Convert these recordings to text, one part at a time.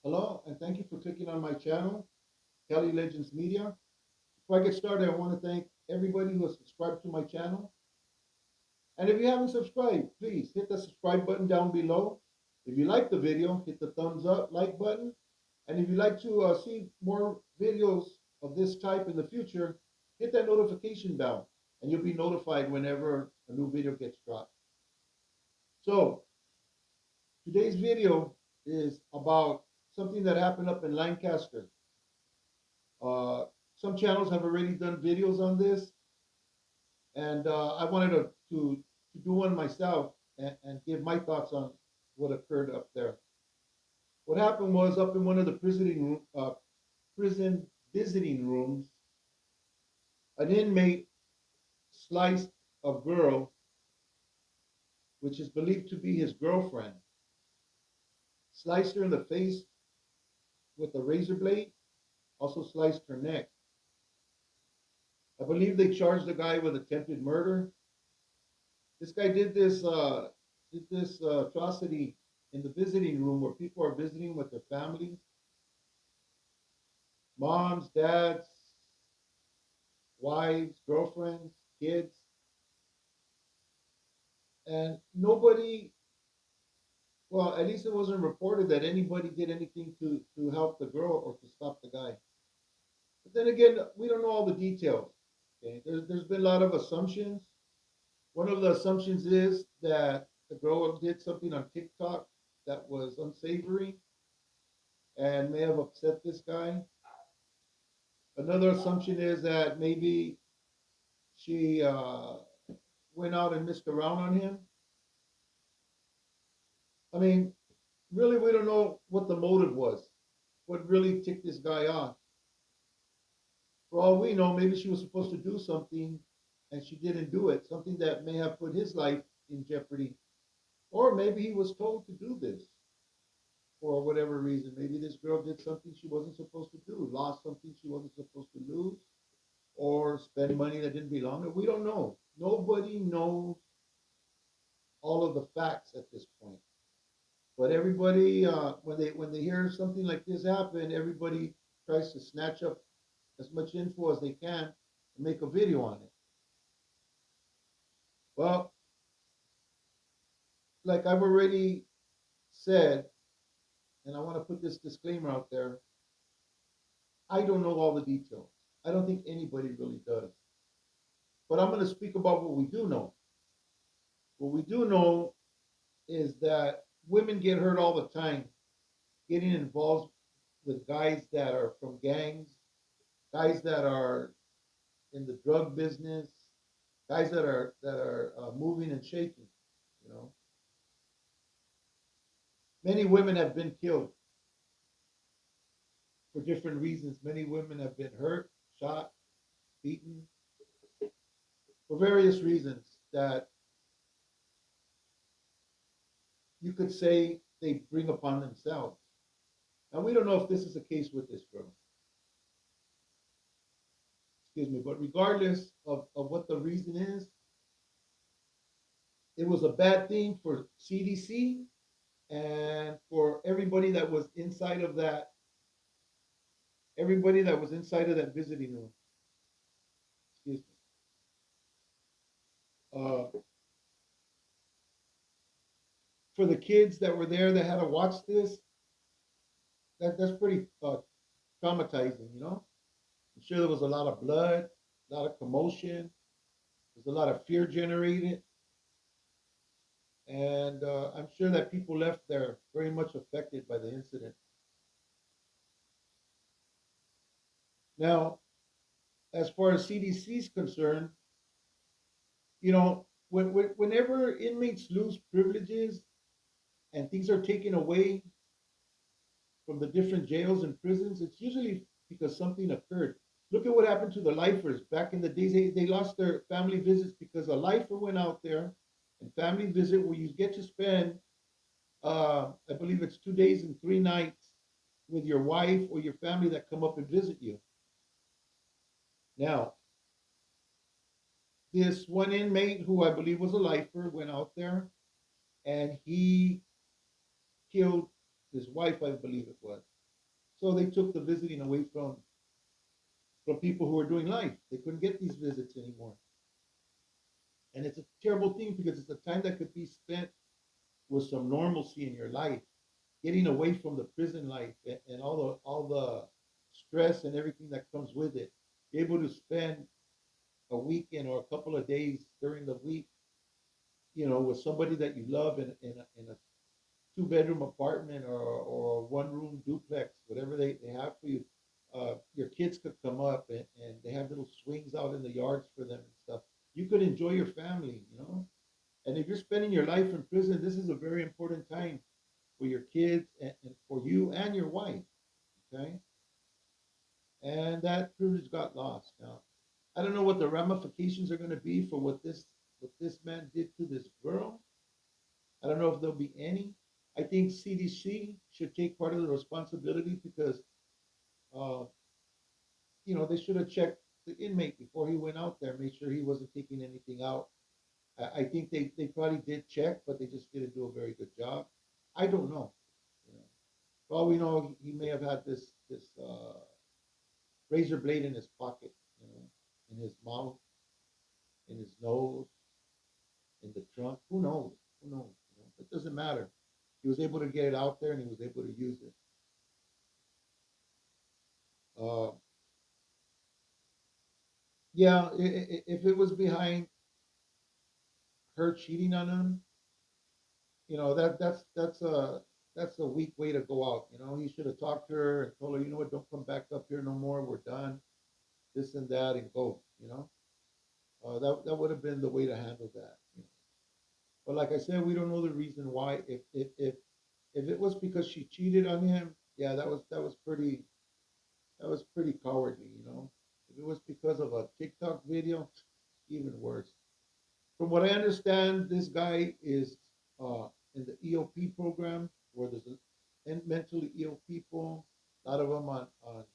Hello, and thank you for clicking on my channel, Kelly Legends Media. Before I get started, I want to thank everybody who has subscribed to my channel. And if you haven't subscribed, please hit the subscribe button down below. If you like the video, hit the thumbs up, like button. And if you'd like to see more videos of this type in the future, hit that notification bell, and you'll be notified whenever a new video gets dropped. So, today's video is about something that happened up in Lancaster. Uh, some channels have already done videos on this, and I wanted to do one myself and give my thoughts on what occurred up there. What happened was up in one of the prison visiting rooms, an inmate sliced a girl, which is believed to be his girlfriend, sliced her in the face with a razor blade, also sliced her neck. I believe they charged the guy with attempted murder. This guy did this atrocity in the visiting room where people are visiting with their families, moms, dads, wives, girlfriends, kids, and nobody. Well, at least it wasn't reported that anybody did anything to help the girl or to stop the guy. But then again, we don't know all the details. Okay, there's been a lot of assumptions. One of the assumptions is that the girl did something on TikTok that was unsavory and may have upset this guy. Another assumption is that maybe she went out and missed around on him. I mean, really, we don't know what the motive was, what really ticked this guy off. For all we know, maybe she was supposed to do something and she didn't do it, something that may have put his life in jeopardy. Or maybe he was told to do this for whatever reason. Maybe this girl did something she wasn't supposed to do, lost something she wasn't supposed to lose, or spend money that didn't belong to her. We don't know. Nobody knows all of the facts at this point. But everybody, when they hear something like this happen, everybody tries to snatch up as much info as they can and make a video on it. Well, like I've already said, and I want to put this disclaimer out there, I don't know all the details. I don't think anybody really does. But I'm going to speak about what we do know. What we do know is that women get hurt all the time getting involved with guys that are from gangs, guys that are in the drug business, guys that are moving and shaking. You know, many women have been killed for different reasons. Many women have been hurt, shot, beaten for various reasons that you could say they bring upon themselves. Now we don't know if this is the case with this girl. Excuse me, but regardless of what the reason is, it was a bad thing for CDC and for everybody that was inside of that visiting room. Excuse me. For the kids that were there that had to watch this, that's pretty traumatizing, you know. I'm sure there was a lot of blood, a lot of commotion, there's a lot of fear generated, and I'm sure that people left there very much affected by the incident. Now, as far as CDC is concerned, you know, whenever inmates lose privileges and things are taken away from the different jails and prisons, it's usually because something occurred. Look at what happened to the lifers back in the days. They lost their family visits because a lifer went out there and family visit where you get to spend, I believe it's 2 days and 3 nights with your wife or your family that come up and visit you. Now, this one inmate who I believe was a lifer went out there and he killed his wife, I believe it was. So they took the visiting away from people who were doing life. They couldn't get these visits anymore. And it's a terrible thing because it's a time that could be spent with some normalcy in your life, getting away from the prison life and all the stress and everything that comes with it. Be able to spend a weekend or a couple of days during the week, with somebody that you love in a two-bedroom apartment or a one-room duplex, whatever they have for you. Your kids could come up and they have little swings out in the yards for them and stuff. You could enjoy your family. And if you're spending your life in prison, this is a very important time for your kids and for you and your wife. Okay, and that privilege got lost. Now, I don't know what the ramifications are going to be for what this man did to this girl. I don't know if there'll be any. I think CDC should take part of the responsibility because uh, they should have checked the inmate before he went out there, make sure he wasn't taking anything out. I think they probably did check, but they just didn't do a very good job. I don't know. You know, for all we know, he may have had this razor blade in his pocket, in his mouth, in his nose, in the trunk. Who knows? Who knows? It doesn't matter. He was able to get it out there, and he was able to use it. Uh, yeah, if it was behind her cheating on him, that's a weak way to go out. He should have talked to her and told her, what, don't come back up here no more. We're done. This and that, and go. That would have been the way to handle that. But like I said, we don't know the reason why. If it was because she cheated on him, yeah, that was pretty cowardly. If it was because of a TikTok video, even worse. From what I understand, this guy is in the EOP program where there's mentally ill people, a lot of them on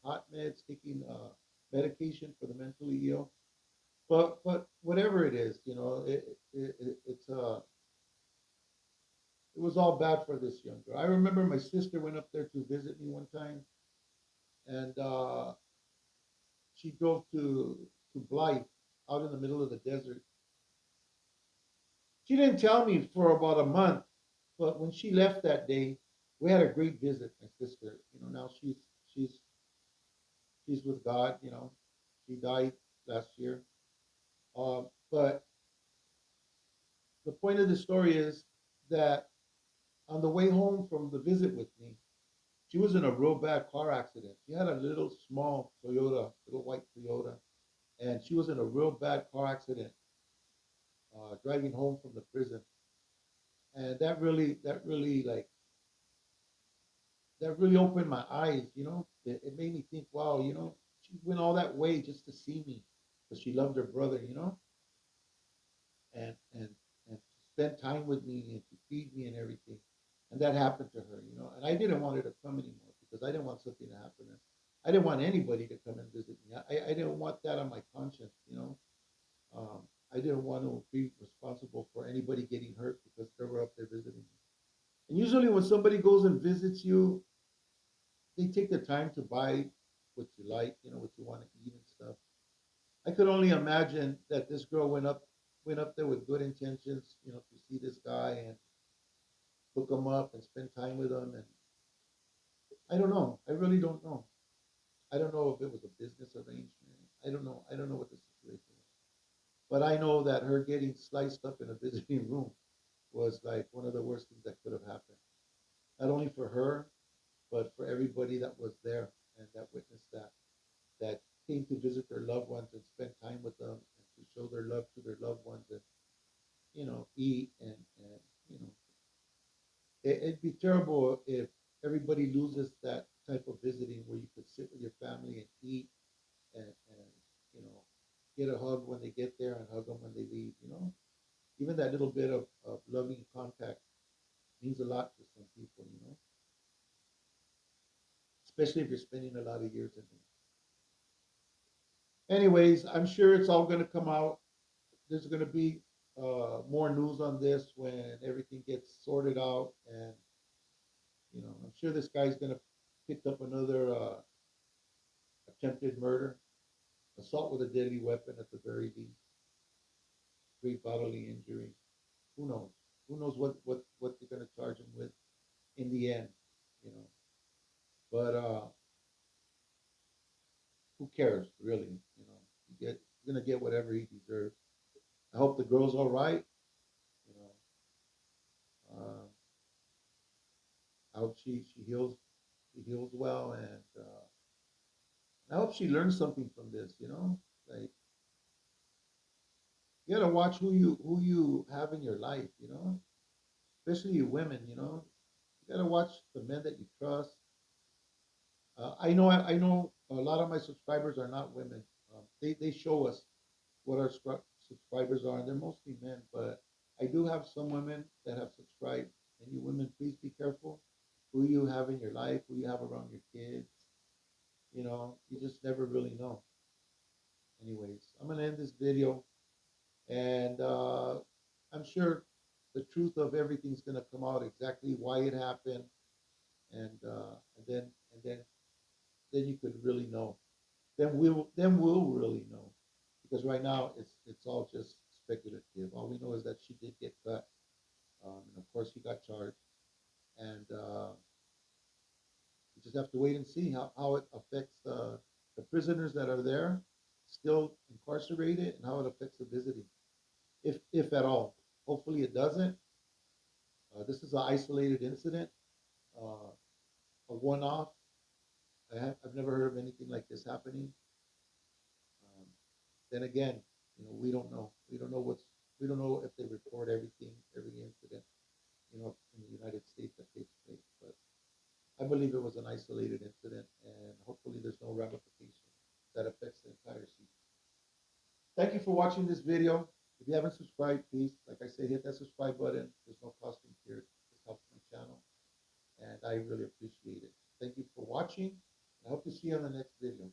hot meds, taking medication for the mentally ill. But whatever it is, it was all bad for this young girl. I remember my sister went up there to visit me one time, and she drove to Blythe out in the middle of the desert. She didn't tell me for about a month, but when she left that day, we had a great visit. My sister, now she's she's with God. She died last year. But the point of the story is that on the way home from the visit with me, she was in a real bad car accident. She had a little small Toyota, little white Toyota, and she was in a real bad car accident driving home from the prison. And that really opened my eyes. It made me think, wow, she went all that way just to see me because she loved her brother, and to spend time with me and to feed me and everything. And that happened to her. And I didn't want her to come anymore because I didn't want something to happen to her. I didn't want anybody to come and visit me. I didn't want that on my conscience. Um, I didn't want to be responsible for anybody getting hurt because they were up there visiting me. And usually, when somebody goes and visits you, they take the time to buy what you like, what you want to eat and stuff. I could only imagine that this girl went up there with good intentions, to see this guy and hook him up and spend time with him. And I don't know. I really don't know. I don't know if it was a business arrangement. I don't know. I don't know what the situation was. But I know that her getting sliced up in a visiting room was like one of the worst things that could have happened. Not only for her, but for everybody that was there and that witnessed that came to visit their loved ones and spend time with them and to show their love to their loved ones and eat and you know it'd be terrible if everybody loses that type of visiting where you could sit with your family and eat and you know get a hug when they get there and hug them when they leave. Even that little bit of loving contact means a lot to some people, especially if you're spending a lot of years in there. Anyways, I'm sure it's all going to come out. There's going to be more news on this when everything gets sorted out, and I'm sure this guy's gonna pick up another attempted murder, assault with a deadly weapon at the very least, great bodily injury. Who knows? Who knows what they're gonna charge him with in the end, you know? But who cares, really? You know, he's gonna get whatever he deserves. I hope the girl's all right. You know, I hope she heals well, and I hope she learns something from this. You know, like you gotta watch who you have in your life. You know, especially you women. You know, you gotta watch the men that you trust. I know a lot of my subscribers are not women. They show us what our subscribers are, and they're mostly men. But I do have some women that have subscribed, and you women, please be careful who you have in your life, who you have around your kids. You know, you just never really know. Anyways, I'm gonna end this video, and I'm sure the truth of everything's gonna come out, exactly why it happened, and then you could really know. Then we'll really know, because right now it's all just speculative. All we know is that she did get cut, and of course he got charged, and we just have to wait and see how it affects the prisoners that are there, still incarcerated, and how it affects the visiting, if at all. Hopefully it doesn't. This is an isolated incident, uh, a one-off. I've never heard of anything like this happening. Um, then again, we don't know. We don't know if they report everything, every incident, in the United States that takes place. But I believe it was an isolated incident, and hopefully there's no ramifications that affects the entire season. Thank you for watching this video. If you haven't subscribed, please, like I said, hit that subscribe button. There's no cost incurred. This helps my channel, and I really appreciate it. Thank you for watching. I hope to see you on the next video.